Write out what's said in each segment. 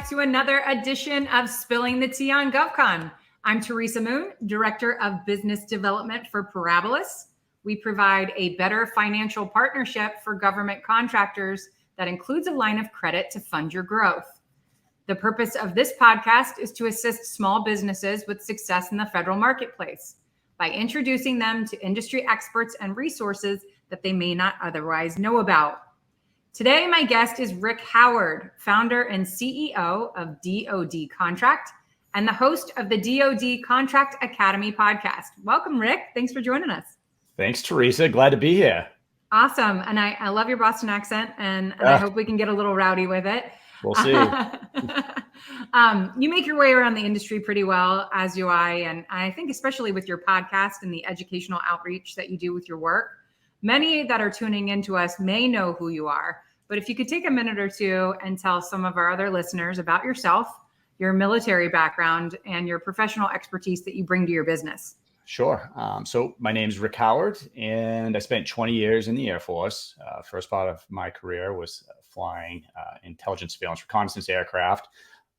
back to another edition of Spilling the Tea on GovCon. I'm Teresa Moon, Director of Business Development for Parabolis. We provide a better financial partnership for government contractors that includes a line of credit to fund your growth. The purpose of this podcast is to assist small businesses with success in the federal marketplace by introducing them to industry experts and resources that they may not otherwise know about. Today, my guest is Rick Howard, founder and CEO of DoD Contract and the host of the DoD Contract Academy podcast. Welcome, Rick. Thanks for joining us. Thanks, Teresa. Glad to be here. Awesome. And I love your Boston accent, and I hope we can get a little rowdy with it. We'll see. You make your way around the industry pretty well, as do I. And I think especially with your podcast and the educational outreach that you do with your work, many that are tuning into us may know who you are, but if you could take a minute or two and tell some of our other listeners about yourself, your military background, and your professional expertise that you bring to your business. Sure. So my name is Rick Howard, and I spent 20 years in the Air Force. First part of my career was flying intelligence, surveillance, reconnaissance aircraft.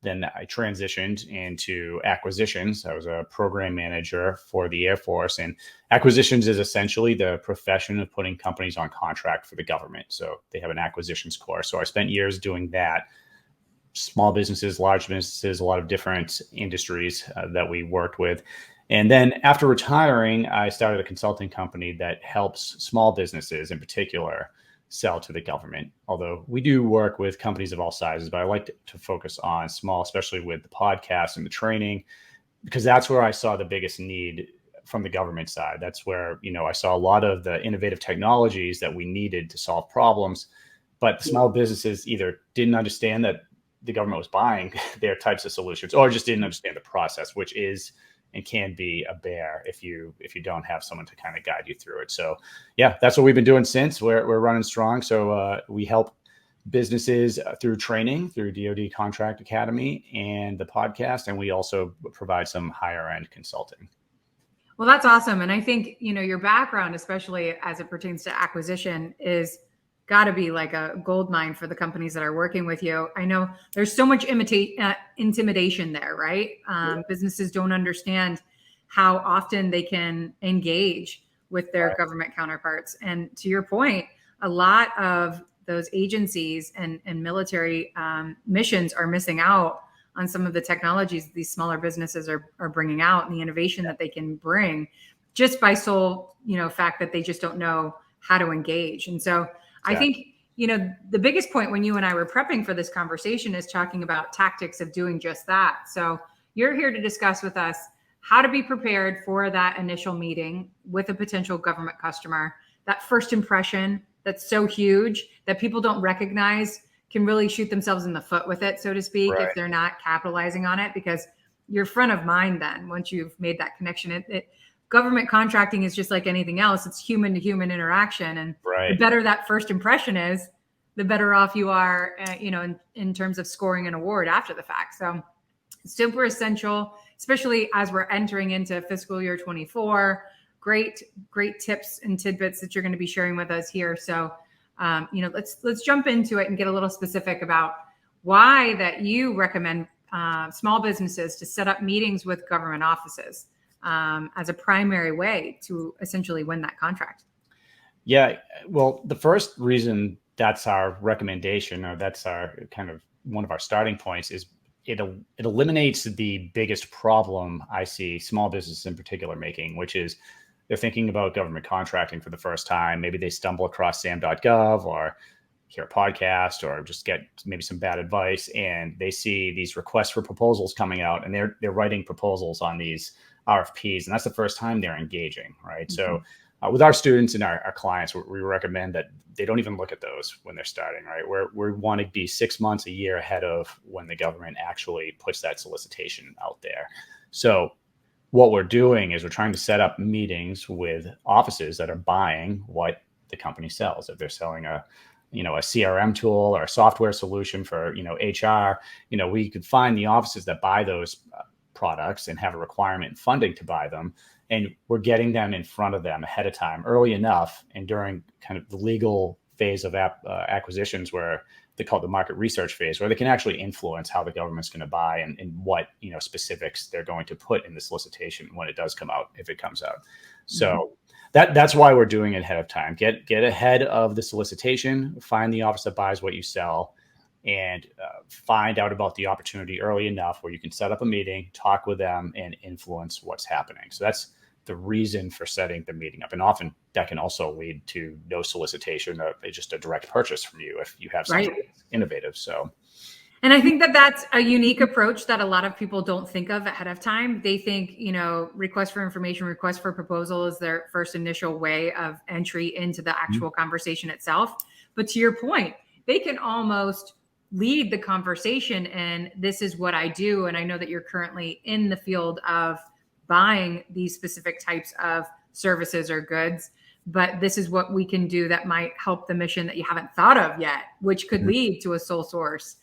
Then I transitioned into acquisitions. I was a program manager for the Air Force, and acquisitions is essentially the profession of putting companies on contract for the government. So they have an acquisitions course. So I spent years doing that. Small businesses, large businesses, a lot of different industries that we worked with. And then after retiring, I started a consulting company that helps small businesses in particular sell to the government. Although we do work with companies of all sizes, but I like to focus on small, especially with the podcast and the training, because that's where I saw the biggest need from the government side. That's where, I saw a lot of the innovative technologies that we needed to solve problems, but the small businesses either didn't understand that the government was buying their types of solutions, or just didn't understand the process, which is and can be a bear if you don't have someone to kind of guide you through it. So yeah, that's what we've been doing since. We're running strong. So we help businesses through training, through DoD Contract Academy and the podcast. And we also provide some higher end consulting. Well, that's awesome. And I think, your background, especially as it pertains to acquisition, is got to be like a gold mine for the companies that are working with you. I know there's so much intimidation there, right? Businesses don't understand how often they can engage with their government counterparts. And to your point, a lot of those agencies and military missions are missing out on some of the technologies these smaller businesses are bringing out and the innovation that they can bring just by sole, fact that they just don't know how to engage. And so I think, the biggest point when you and I were prepping for this conversation is talking about tactics of doing just that. So you're here to discuss with us how to be prepared for that initial meeting with a potential government customer, that first impression that's so huge that people don't recognize can really shoot themselves in the foot with it, so to speak, if they're not capitalizing on it, because you're front of mind then once you've made that connection. Government contracting is just like anything else. It's human to human interaction. And the better that first impression is, the better off you are, in terms of scoring an award after the fact. So super essential, especially as we're entering into fiscal year 24. Great tips and tidbits that you're going to be sharing with us here. So, let's jump into it and get a little specific about why that you recommend small businesses to set up meetings with government offices as a primary way to essentially win that contract. Yeah, well, the first reason that's our recommendation, or that's our kind of one of our starting points, is it eliminates the biggest problem I see small businesses in particular making, which is they're thinking about government contracting for the first time. Maybe they stumble across sam.gov or hear a podcast or just get maybe some bad advice, and they see these requests for proposals coming out, and they're writing proposals on these RFPs, and that's the first time they're engaging, right? Mm-hmm. So with our students and our clients, we recommend that they don't even look at those when they're starting, right? We want to be 6 months, a year ahead of when the government actually puts that solicitation out there. So what we're doing is we're trying to set up meetings with offices that are buying what the company sells. If they're selling a CRM tool or a software solution for, HR, we could find the offices that buy those products and have a requirement and funding to buy them. And we're getting them in front of them ahead of time, early enough, and during kind of the legal phase of acquisitions where they call it the market research phase, where they can actually influence how the government's going to buy and what, specifics they're going to put in the solicitation when it does come out, if it comes out. So that's why we're doing it ahead of time. Get ahead of the solicitation, find the office that buys what you sell, and find out about the opportunity early enough where you can set up a meeting, talk with them, and influence what's happening. So that's the reason for setting the meeting up. And often that can also lead to no solicitation, just a direct purchase from you if you have something innovative. So, and I think that that's a unique approach that a lot of people don't think of ahead of time. They think, request for information, request for proposal is their first initial way of entry into the actual conversation itself. But to your point, they can almost lead the conversation, and this is what I do. And I know that you're currently in the field of buying these specific types of services or goods, but this is what we can do that might help the mission that you haven't thought of yet, which could lead to a sole source,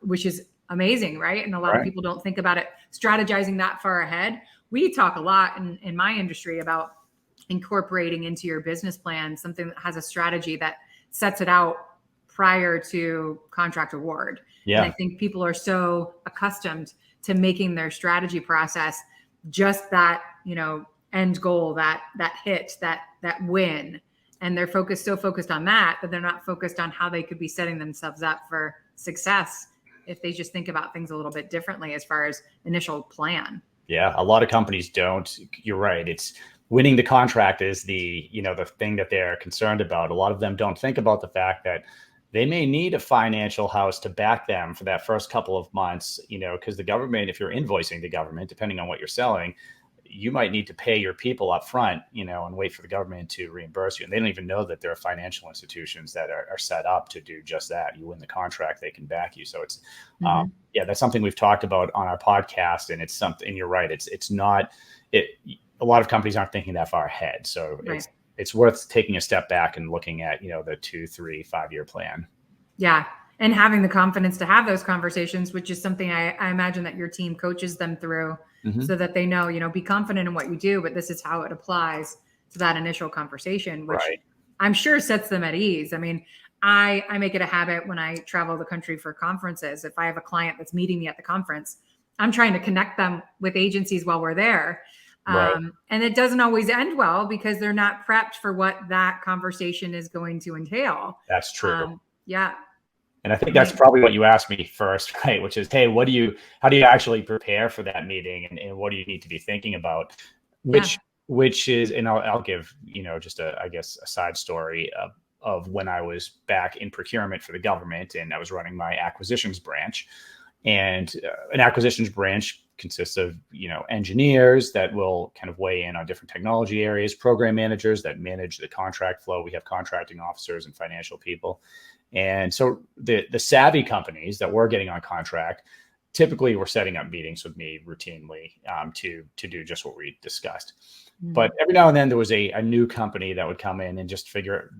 which is amazing, right? And a lot of people don't think about it, strategizing that far ahead. We talk a lot in my industry about incorporating into your business plan something that has a strategy that sets it out prior to contract award. And I think people are so accustomed to making their strategy process just that, end goal, that hit, that win. And they're so focused on that they're not focused on how they could be setting themselves up for success if they just think about things a little bit differently as far as initial plan. Yeah, a lot of companies don't. You're right. It's winning the contract is the thing that they're concerned about. A lot of them don't think about the fact that they may need a financial house to back them for that first couple of months, because the government, if you're invoicing the government, depending on what you're selling, you might need to pay your people up front, and wait for the government to reimburse you. And they don't even know that there are financial institutions that are set up to do just that. You win the contract, they can back you. So it's, that's something we've talked about on our podcast, and it's something, and you're right. It's not, a lot of companies aren't thinking that far ahead. So it's worth taking a step back and looking at, the 2, 3, 5-year plan. Yeah. And having the confidence to have those conversations, which is something I imagine that your team coaches them through so that they know, be confident in what you do, but this is how it applies to that initial conversation, which I'm sure sets them at ease. I mean, I make it a habit when I travel the country for conferences. If I have a client that's meeting me at the conference, I'm trying to connect them with agencies while we're there. And it doesn't always end well because they're not prepped for what that conversation is going to entail. That's true. And I think that's probably what you asked me first, right? Which is, hey, how do you actually prepare for that meeting, and what do you need to be thinking about? Which is, and I'll give, just a side story of when I was back in procurement for the government, and I was running my acquisitions branch. And an acquisitions branch consists of, engineers that will kind of weigh in on different technology areas, program managers that manage the contract flow. We have contracting officers and financial people. And so the savvy companies that were getting on contract typically were setting up meetings with me routinely to do just what we discussed. But every now and then there was a new company that would come in and just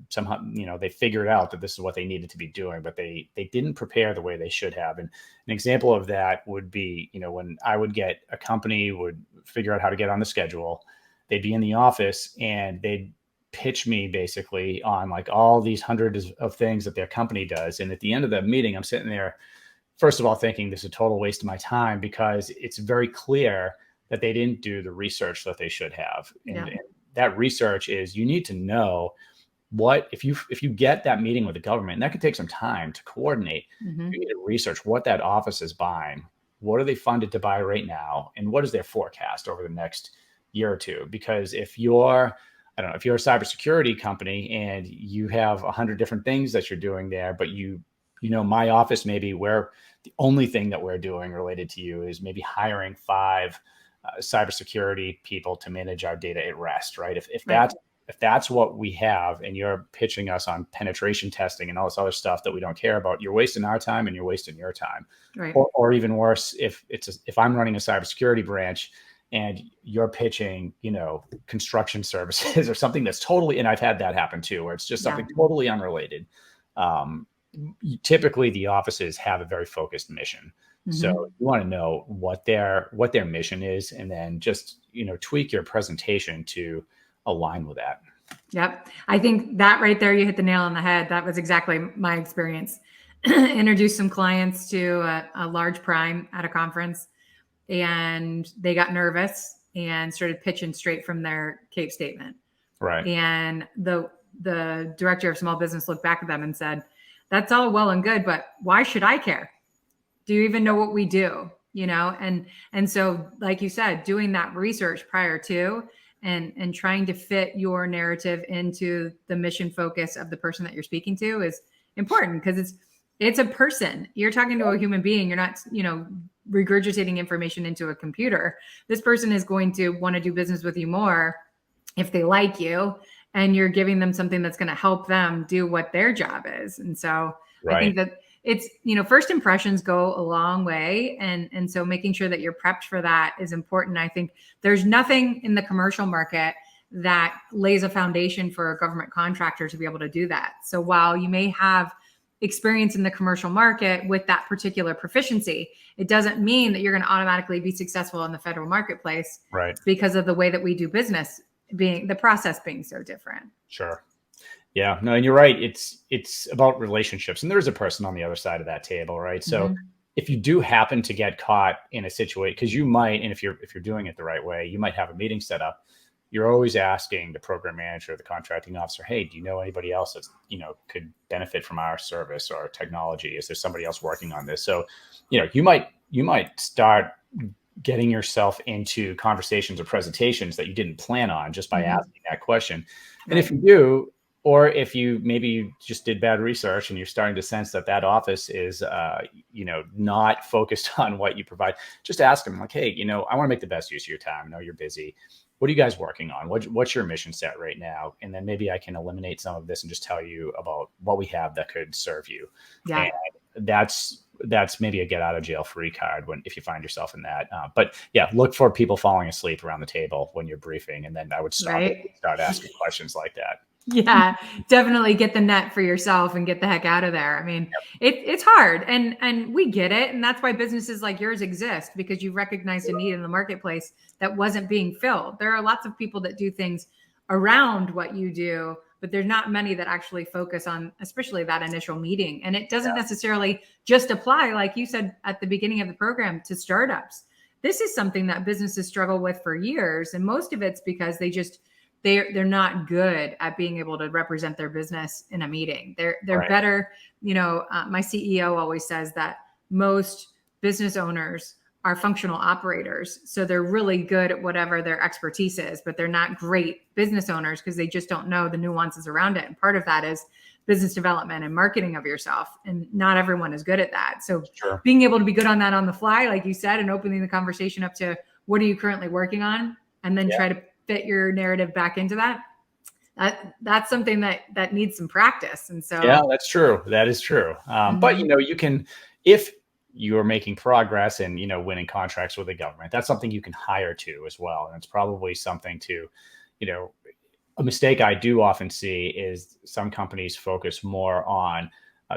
somehow, they figured out that this is what they needed to be doing, but they didn't prepare the way they should have. And an example of that would be, when I would get a company would figure out how to get on the schedule, they'd be in the office and they'd pitch me basically on like all these hundreds of things that their company does. And at the end of the meeting, I'm sitting there, first of all, thinking this is a total waste of my time, because it's very clear that they didn't do the research that they should have. And that research is, you need to know what, if you get that meeting with the government, and that could take some time to coordinate, you need to research what that office is buying. What are they funded to buy right now? And what is their forecast over the next year or two? Because if you're a cybersecurity company and you have 100 different things that you're doing there, but my office, maybe the only thing that we're doing related to you is maybe hiring 5 cybersecurity people to manage our data at rest, right? If that's what we have, and you're pitching us on penetration testing and all this other stuff that we don't care about, you're wasting our time and you're wasting your time. Right. Or even worse, if I'm running a cybersecurity branch and you're pitching, construction services or something that's totally, and I've had that happen too, where it's just something totally unrelated. Typically the offices have a very focused mission. So you want to know what their mission is, and then just, tweak your presentation to align with that. Yep. I think that right there, you hit the nail on the head. That was exactly my experience. introduced some clients to a large prime at a conference, and they got nervous and started pitching straight from their CAPE statement. Right. And the director of small business looked back at them and said, "That's all well and good, but why should I care? Do you even know what we do?" You know, and so, like you said, doing that research prior to and trying to fit your narrative into the mission focus of the person that you're speaking to is important, because it's a person. You're talking to a human being. You're not, regurgitating information into a computer. This person is going to want to do business with you more if they like you, and you're giving them something that's going to help them do what their job is. And so I think that it's, first impressions go a long way. And so making sure that you're prepped for that is important. I think there's nothing in the commercial market that lays a foundation for a government contractor to be able to do that. So while you may have experience in the commercial market with that particular proficiency, it doesn't mean that you're going to automatically be successful in the federal marketplace, right? Because of the way that we do business, being the process being so different. Sure. Yeah, no, and you're right. It's about relationships, and there's a person on the other side of that table, right? So if you do happen to get caught in a situation, because you might, and if you're doing it the right way, you might have a meeting set up. You're always asking the program manager, the contracting officer, "Hey, do you know anybody else that's could benefit from our service or technology? Is there somebody else working on this?" So, you might start getting yourself into conversations or presentations that you didn't plan on just by asking that question. And if you do, or if you just did bad research and you're starting to sense that office is, not focused on what you provide, just ask them, like, "Hey, I want to make the best use of your time. I know you're busy. What are you guys working on? What's your mission set right now? And then maybe I can eliminate some of this and just tell you about what we have that could serve you." Yeah. And that's maybe a get out of jail free card if you find yourself in that. But yeah, look for people falling asleep around the table when you're briefing, and then I would start asking questions like that. Yeah, definitely get the net for yourself and get the heck out of there. I mean, it's hard, and we get it. And that's why businesses like yours exist, because you recognized a need in the marketplace that wasn't being filled. There are lots of people that do things around what you do, but there's not many that actually focus on, especially that initial meeting. And it doesn't necessarily just apply, like you said at the beginning of the program, to startups. This is something that businesses struggle with for years. And most of it's because they're not good at being able to represent their business in a meeting. They're better. My CEO always says that most business owners are functional operators. So they're really good at whatever their expertise is, but they're not great business owners because they just don't know the nuances around it. And part of that is business development and marketing of yourself. And not everyone is good at that. So being able to be good on that on the fly, like you said, and opening the conversation up to what are you currently working on, and then try to fit your narrative back into that's something that needs some practice. And so yeah, that's true. That is true. But you can, if you're making progress and winning contracts with the government, that's something you can hire to as well. And it's probably something to, a mistake I do often see is some companies focus more on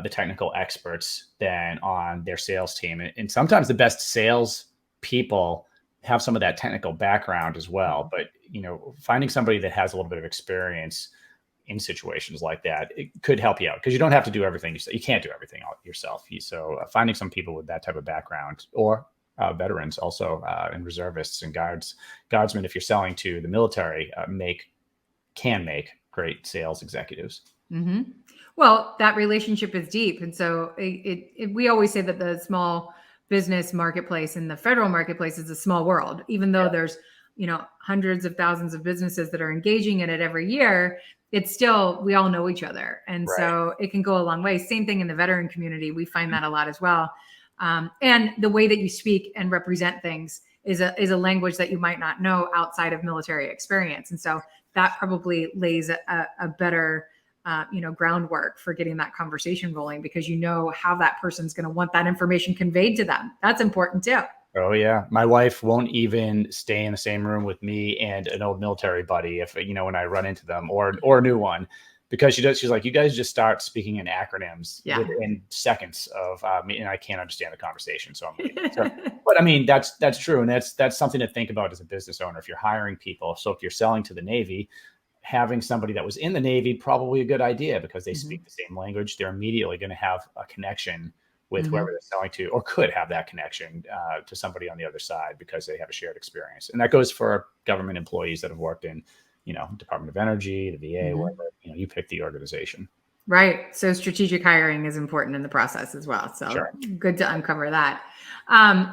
the technical experts than on their sales team. And sometimes the best sales people have some of that technical background as well. But, finding somebody that has a little bit of experience in situations like that, it could help you out, because you don't have to do everything. You can't do everything yourself. So finding some people with that type of background, or veterans also, and reservists and guardsmen, if you're selling to the military, can make great sales executives. Well, that relationship is deep. And so we always say that the small business marketplace and the federal marketplace is a small world, even though there's, hundreds of thousands of businesses that are engaging in it every year. It's still, we all know each other. And so it can go a long way. Same thing in the veteran community. We find that a lot as well. And the way that you speak and represent things is a language that you might not know outside of military experience. And so that probably lays a better, groundwork for getting that conversation rolling, because how that person's going to want that information conveyed to them. That's important too. Oh yeah. My wife won't even stay in the same room with me and an old military buddy if, when I run into them, or a new one, because she's like, "You guys just start speaking in acronyms within seconds of me, and I can't understand the conversation." So I'm leaving. But I mean, that's true. And that's something to think about as a business owner. If you're hiring people, so if you're selling to the Navy, having somebody that was in the Navy, probably a good idea because they Mhm. speak the same language. They're immediately going to have a connection with Mhm. whoever they're selling to, or could have that connection to somebody on the other side because they have a shared experience. And that goes for government employees that have worked in, Department of Energy, the VA, Mhm. wherever, you pick the organization. Right. So strategic hiring is important in the process as well. So Sure. good to uncover that.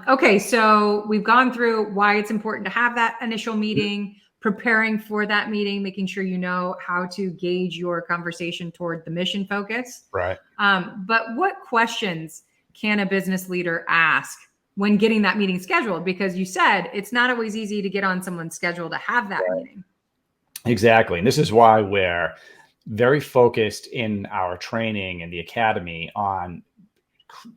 Okay. So we've gone through why it's important to have that initial meeting, preparing for that meeting, making sure you know how to gauge your conversation toward the mission focus. Right. But what questions can a business leader ask when getting that meeting scheduled? Because you said it's not always easy to get on someone's schedule to have that meeting. Exactly. And this is why we're very focused in our training in the academy on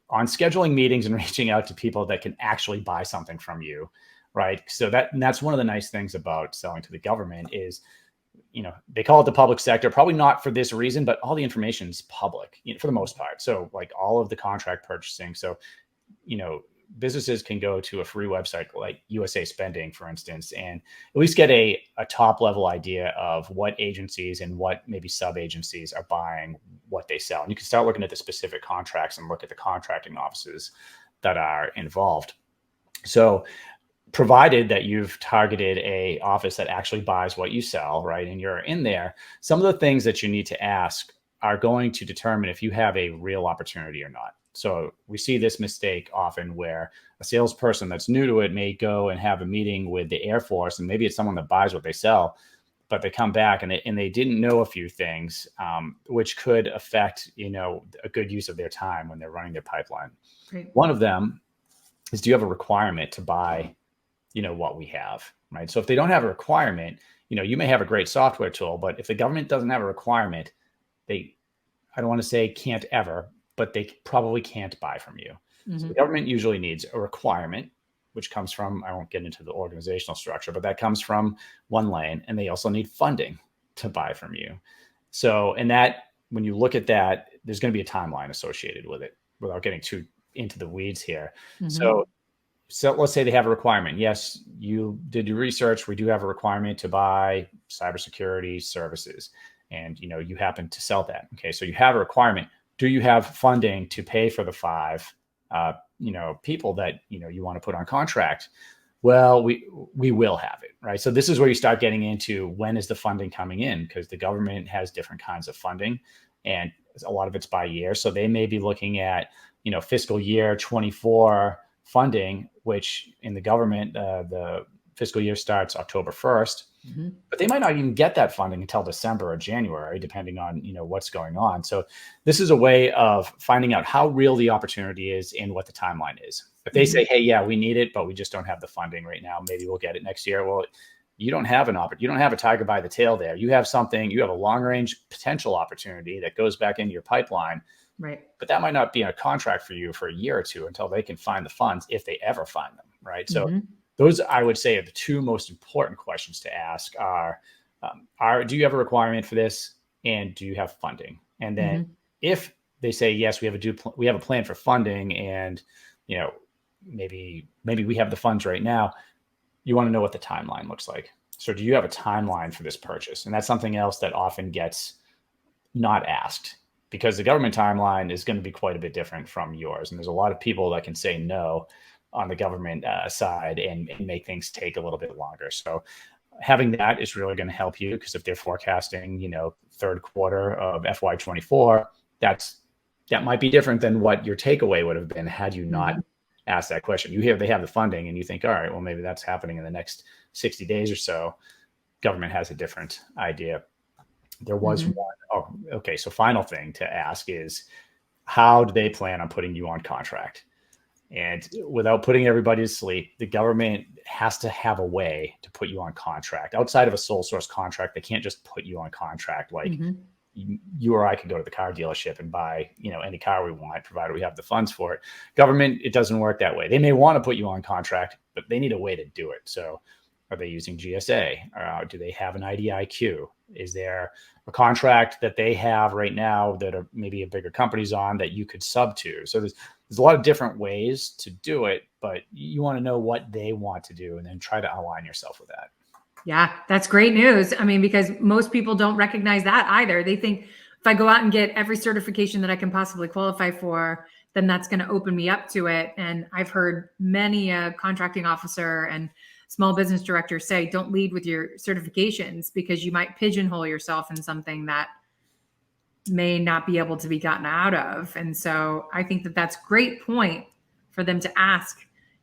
scheduling meetings and reaching out to people that can actually buy something from you, right? So that's one of the nice things about selling to the government is, they call it the public sector, probably not for this reason, but all the information is public, for the most part. So like all of the contract purchasing. So, businesses can go to a free website like USA Spending, for instance, and at least get a top level idea of what agencies and what maybe sub agencies are buying what they sell. And you can start looking at the specific contracts and look at the contracting offices that are involved. So provided that you've targeted a office that actually buys what you sell, right, and you're in there, some of the things that you need to ask are going to determine if you have a real opportunity or not. So we see this mistake often where a salesperson that's new to it may go and have a meeting with the Air Force, and maybe it's someone that buys what they sell, but they come back and they didn't know a few things, which could affect, a good use of their time when they're running their pipeline. Great. One of them is, do you have a requirement to buy what we have, right? So if they don't have a requirement, you may have a great software tool, but if the government doesn't have a requirement, I don't want to say can't ever, but they probably can't buy from you. Mm-hmm. So the government usually needs a requirement, which comes from, I won't get into the organizational structure, but that comes from one lane. And they also need funding to buy from you. So, and that, when you look at that, there's going to be a timeline associated with it without getting too into the weeds here. Mm-hmm. So let's say they have a requirement. Yes, you did your research. We do have a requirement to buy cybersecurity services, and you happen to sell that. Okay, so you have a requirement. Do you have funding to pay for the 5, people that you want to put on contract? Well, we will have it, right? So this is where you start getting into, when is the funding coming in? Because the government has different kinds of funding, and a lot of it's by year. So they may be looking at fiscal year 24 funding, which in the government, the fiscal year starts October 1st, Mm-hmm. but they might not even get that funding until December or January, depending on, what's going on. So this is a way of finding out how real the opportunity is and what the timeline is. If they say, hey, yeah, we need it, but we just don't have the funding right now, maybe we'll get it next year. Well, you don't have you don't have a tiger by the tail there. You have a long range potential opportunity that goes back into your pipeline. Right. But that might not be a contract for you for a year or two until they can find the funds, if they ever find them, right? So those, I would say, are the 2 most important questions to ask are do you have a requirement for this, and do you have funding? And then if they say, yes, we have a plan for funding, and maybe we have the funds right now, you want to know what the timeline looks like. So do you have a timeline for this purchase? And that's something else that often gets not asked, because the government timeline is going to be quite a bit different from yours. And there's a lot of people that can say no on the government side and make things take a little bit longer. So having that is really going to help you, because if they're forecasting, 3rd quarter of FY24, that might be different than what your takeaway would have been had you not asked that question. You hear they have the funding and you think, all right, well, maybe that's happening in the next 60 days or so. Government has a different idea. There was one. Oh, okay. So final thing to ask is, how do they plan on putting you on contract? And without putting everybody to sleep, the government has to have a way to put you on contract outside of a sole source contract. They can't just put you on contract. Like you or I could go to the car dealership and buy, any car we want, provided we have the funds for it. Government, it doesn't work that way. They may want to put you on contract, but they need a way to do it. So are they using GSA? Do they have an IDIQ? Is there a contract that they have right now that are maybe a bigger company's on that you could sub to? So there's a lot of different ways to do it, but you want to know what they want to do and then try to align yourself with that. Yeah, that's great news. I mean, because most people don't recognize that either. They think if I go out and get every certification that I can possibly qualify for, then that's going to open me up to it. And I've heard many a contracting officer and small business directors say, don't lead with your certifications because you might pigeonhole yourself in something that may not be able to be gotten out of. And so I think that that's a great point for them to ask,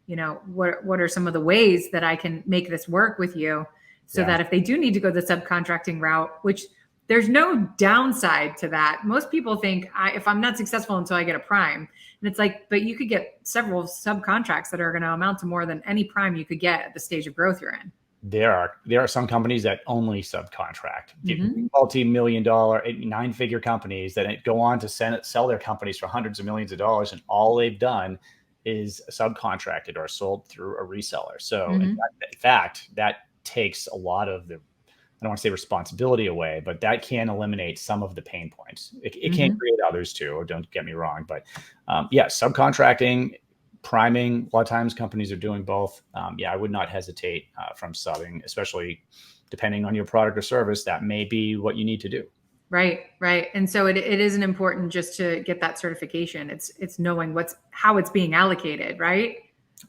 what are some of the ways that I can make this work with you so Yeah. that if they do need to go the subcontracting route, which there's no downside to that. Most people think if I'm not successful until I get a prime, and it's like, but you could get several subcontracts that are going to amount to more than any prime you could get at the stage of growth you're in. There are some companies that only subcontract, Mm-hmm. multi-million-dollar, 9-figure companies that go on to sell their companies for hundreds of millions of dollars, and all they've done is subcontracted or sold through a reseller. So Mm-hmm. in fact, that takes a lot of the, I don't want to say responsibility away, but that can eliminate some of the pain points. It can create others too, don't get me wrong. But subcontracting, priming, a lot of times companies are doing both. I would not hesitate from subbing, especially depending on your product or service. That may be what you need to do. Right, right. And so it isn't important just to get that certification. It's knowing how it's being allocated, right?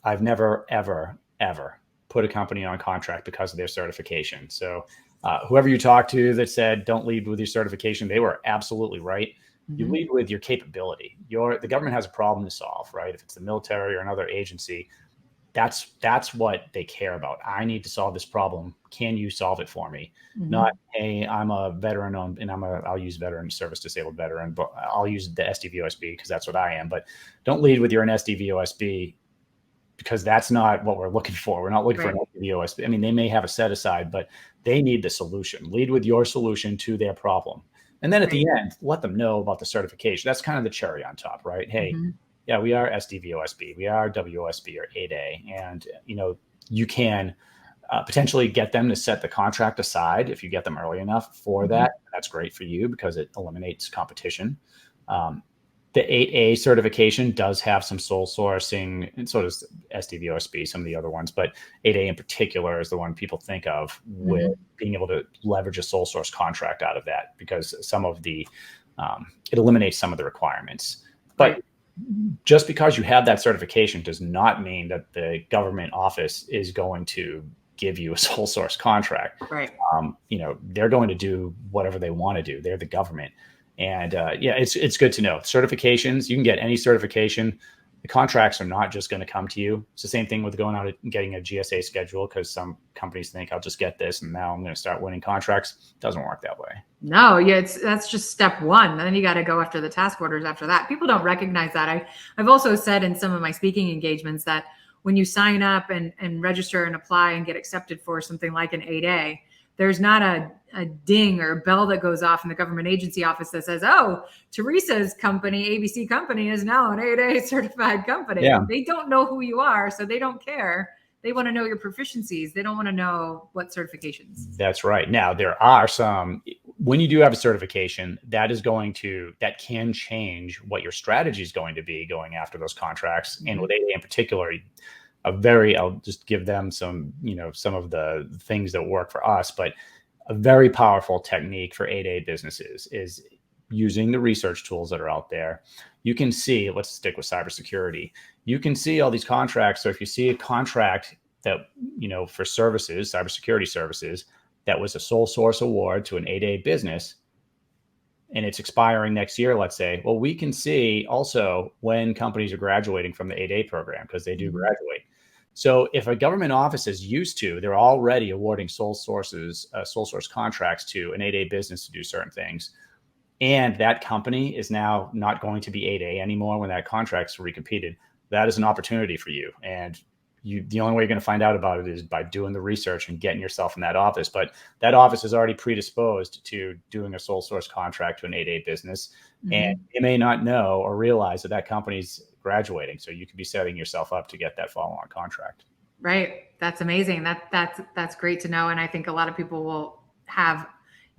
I've never, ever put a company on contract because of their certification. So whoever you talk to that said, don't lead with your certification, they were absolutely right. You lead with your capability. The government has a problem to solve, right? If it's the military or another agency, that's what they care about. I need to solve this problem. Can you solve it for me? Not, hey, I'm a veteran and I'll use veteran, service disabled veteran, but I'll use the SDVOSB because that's what I am. But don't lead with you're an SDVOSB, because that's not what we're looking for. We're not looking for an SDVOSB. I mean, they may have a set aside, but they need the solution. Lead with your solution to their problem. And then at the end, let them know about the certification. That's kind of the cherry on top, right? Hey, yeah, we are SDVOSB, we are WOSB or 8A. And, you can potentially get them to set the contract aside if you get them early enough for that. That's great for you because it eliminates competition. The 8A certification does have some sole sourcing, and so does SDVOSB, some of the other ones, but 8A in particular is the one people think of with being able to leverage a sole source contract out of that, because some of the, it eliminates some of the requirements. But just because you have that certification does not mean that the government office is going to give you a sole source contract. Right. They're going to do whatever they want to do. They're the government. And it's good to know. Certifications, you can get any certification. The contracts are not just going to come to you. It's the same thing with going out and getting a GSA schedule, because some companies think I'll just get this and now I'm going to start winning contracts. It doesn't work that way. No, that's just step one. And then you got to go after the task orders after that. People don't recognize that. I've also said in some of my speaking engagements that when you sign up and register and apply and get accepted for something like an 8A, there's not a ding or a bell that goes off in the government agency office that says, oh, Teresa's company, ABC company, is now an 8A certified company. Yeah. They don't know who you are, so they don't care. They want to know your proficiencies. They don't want to know what certifications. That's right. Now, there are some, when you do have a certification, that can change what your strategy is going to be going after those contracts. And with 8A in particular, I'll just give them some of the things that work for us, but a very powerful technique for 8A businesses is using the research tools that are out there. You can see, let's stick with cybersecurity. You can see all these contracts. So if you see a contract that, for services, cybersecurity services, that was a sole source award to an 8A business, and it's expiring next year, let's say, well, we can see also when companies are graduating from the 8A program, because they do graduate. So if a government office is used to, they're already awarding sole source contracts to an 8A business to do certain things, and that company is now not going to be 8A anymore when that contract's recompeted, that is an opportunity for you. And the only way you're going to find out about it is by doing the research and getting yourself in that office. But that office is already predisposed to doing a sole source contract to an 8A business. And you may not know or realize that company's graduating. So you could be setting yourself up to get that follow-on contract. Right. That's amazing. That's great to know. And I think a lot of people will have,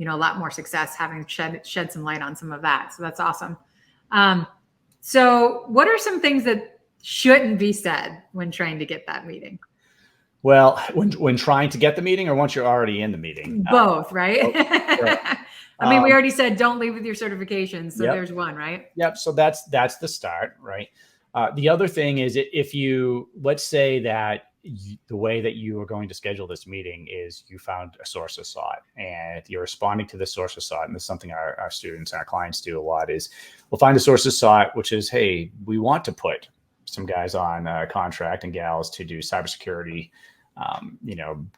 a lot more success having shed some light on some of that. So that's awesome. So what are some things that shouldn't be said when trying to get that meeting? Well, when trying to get the meeting, or once you're already in the meeting? Both, right? Sure. I mean, we already said don't leave with your certifications. So Yep. there's one, right? Yep. So that's the start, right? The other thing is, if you, let's say that the way that you are going to schedule this meeting is you found a source of SOT and you're responding to the source of SOT. And this is something our students and our clients do a lot, is we'll find a source of SOT, which is, hey, we want to put some guys on contract and gals to do cybersecurity,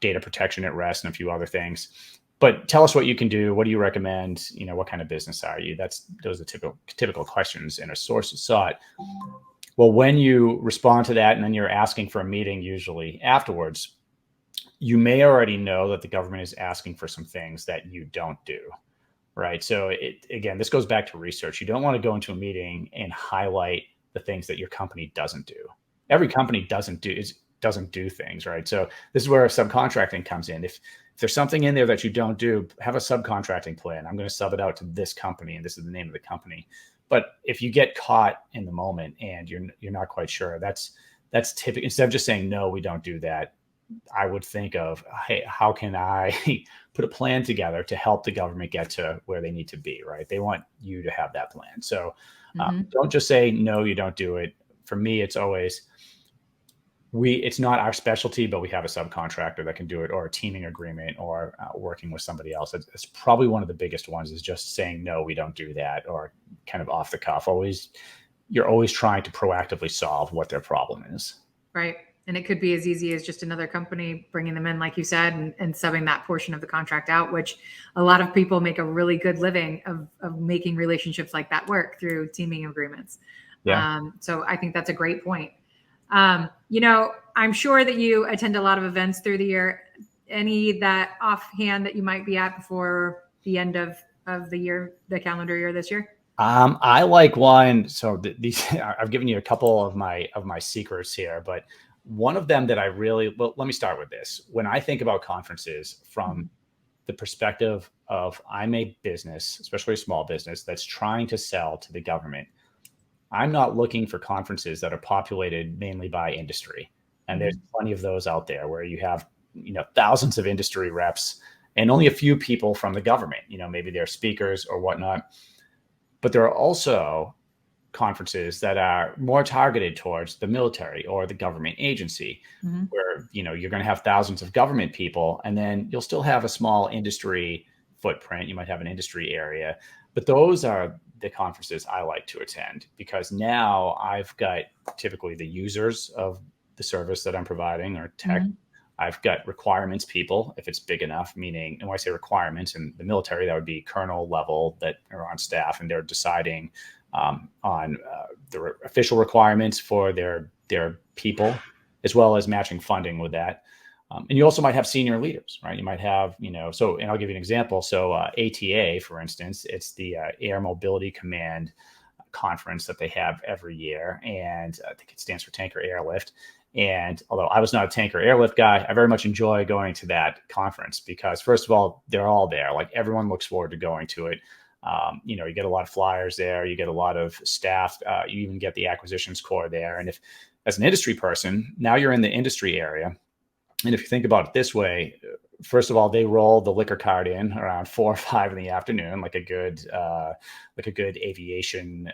data protection at rest and a few other things. But tell us what you can do. What do you recommend? What kind of business are you? Those are typical questions in a source of SOT. Well, when you respond to that and then you're asking for a meeting, usually afterwards, you may already know that the government is asking for some things that you don't do, right? So again, this goes back to research. You don't want to go into a meeting and highlight the things that your company doesn't do. Every company doesn't do things, right? So this is where subcontracting comes in. If there's something in there that you don't do, have a subcontracting plan. I'm going to sub it out to this company, and this is the name of the company. But if you get caught in the moment and you're not quite sure, that's typical. Instead of just saying, no, we don't do that, I would think of, hey, how can I put a plan together to help the government get to where they need to be, right? They want you to have that plan. So don't just say, no, you don't do it. For me, it's always, it's not our specialty, but we have a subcontractor that can do it, or a teaming agreement, or working with somebody else. It's probably one of the biggest ones, is just saying, no, we don't do that, or kind of off the cuff. You're always trying to proactively solve what their problem is. Right. And it could be as easy as just another company bringing them in, like you said, and subbing that portion of the contract out, which a lot of people make a really good living of making relationships like that work through teaming agreements. Yeah. So I think that's a great point. I'm sure that you attend a lot of events through the year. Any that offhand that you might be at before the end of the year, the calendar year this year? I like one. So these, I've given you a couple of my secrets here, but one of them that well, let me start with this. When I think about conferences from the perspective of, I'm a business, especially a small business, that's trying to sell to the government, I'm not looking for conferences that are populated mainly by industry. And there's plenty of those out there where you have, thousands of industry reps and only a few people from the government. Maybe they're speakers or whatnot. But there are also conferences that are more targeted towards the military or the government agency, where, you're going to have thousands of government people, and then you'll still have a small industry footprint. You might have an industry area, but those are the conferences I like to attend, because now I've got typically the users of the service that I'm providing, or tech. I've got requirements people, if it's big enough, meaning, and when I say requirements in the military, that would be colonel level that are on staff, and they're deciding on the official requirements for their people, as well as matching funding with that. And you also might have senior leaders, right? You might have, and I'll give you an example. So ATA, for instance, it's the Air Mobility Command conference that they have every year. And I think it stands for Tanker Airlift. And although I was not a tanker airlift guy, I very much enjoy going to that conference, because first of all, they're all there. Like, everyone looks forward to going to it. You get a lot of flyers there. You get a lot of staff. You even get the acquisitions core there. And if, as an industry person, now you're in the industry area. And if you think about it this way, first of all, they roll the liquor cart in around 4 or 5 in the afternoon, like a good aviation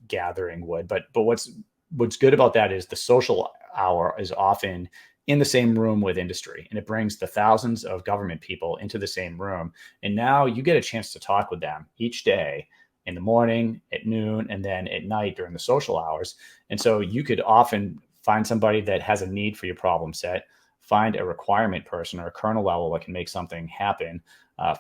gathering would. But what's good about that is the social hour is often in the same room with industry, and it brings the thousands of government people into the same room. And now you get a chance to talk with them each day, in the morning, at noon, and then at night during the social hours. And so you could often find somebody that has a need for your problem set, find a requirement person or a colonel level that can make something happen,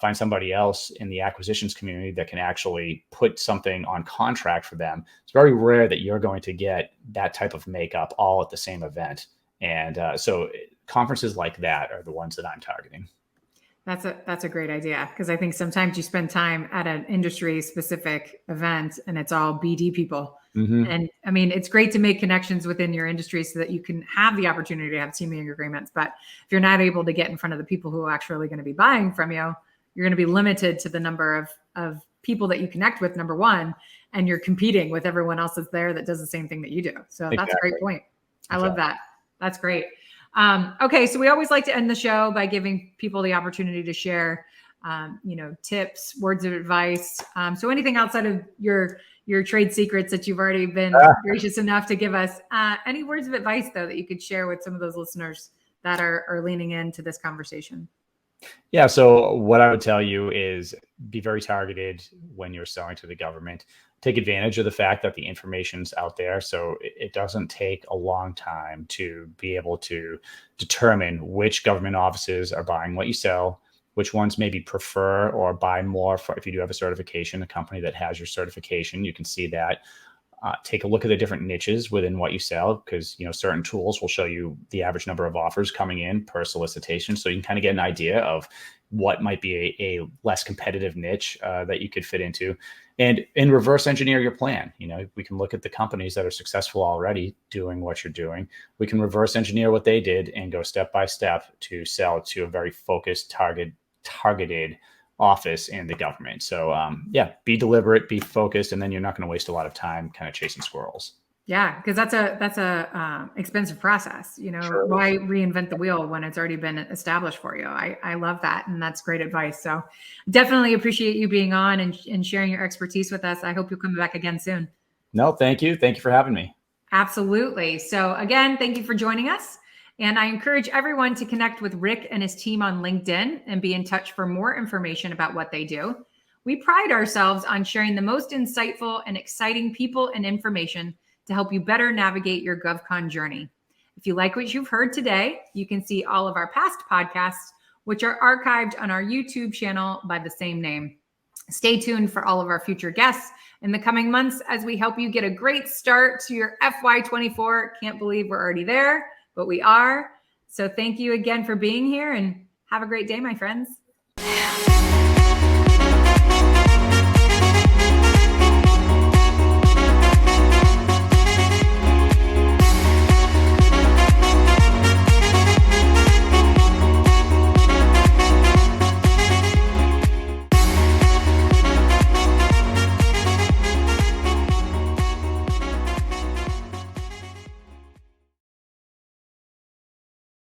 find somebody else in the acquisitions community that can actually put something on contract for them. It's very rare that you're going to get that type of makeup all at the same event. And so conferences like that are the ones that I'm targeting. That's a great idea, because I think sometimes you spend time at an industry specific event and it's all BD people. And I mean, it's great to make connections within your industry so that you can have the opportunity to have teaming agreements. But if you're not able to get in front of the people who are actually going to be buying from you, you're going to be limited to the number of people that you connect with, number one, and you're competing with everyone else that's there that does the same thing that you do. So That's a great point. I love that. That's great. Okay, so we always like to end the show by giving people the opportunity to share, tips, words of advice. So anything outside of your trade secrets that you've already been gracious enough to give us. Any words of advice, though, that you could share with some of those listeners that are leaning into this conversation? Yeah. So what I would tell you is be very targeted when you're selling to the government. Take advantage of the fact that the information's out there. So it doesn't take a long time to be able to determine which government offices are buying what you sell, which ones maybe prefer or buy more for, if you do have a certification, a company that has your certification, you can see that. Take a look at the different niches within what you sell, because certain tools will show you the average number of offers coming in per solicitation, so you can kind of get an idea of what might be a less competitive niche that you could fit into, and reverse engineer your plan. We can look at the companies that are successful already doing what you're doing. We can reverse engineer what they did and go step by step to sell to a very focused, targeted office in the government. So be deliberate, be focused, and then you're not going to waste a lot of time kind of chasing squirrels. Yeah, because that's a expensive process. Sure. Why reinvent the wheel when it's already been established for you? I love that, and that's great advice. So definitely appreciate you being on and sharing your expertise with us. I hope you'll come back again soon. No, thank you. Thank you for having me. Absolutely. So again, thank you for joining us. And I encourage everyone to connect with Rick and his team on LinkedIn and be in touch for more information about what they do. We pride ourselves on sharing the most insightful and exciting people and information to help you better navigate your GovCon journey. If you like what you've heard today, you can see all of our past podcasts, which are archived on our YouTube channel by the same name. Stay tuned for all of our future guests in the coming months as we help you get a great start to your FY24. Can't believe we're already there, but we are. So thank you again for being here, and have a great day, my friends.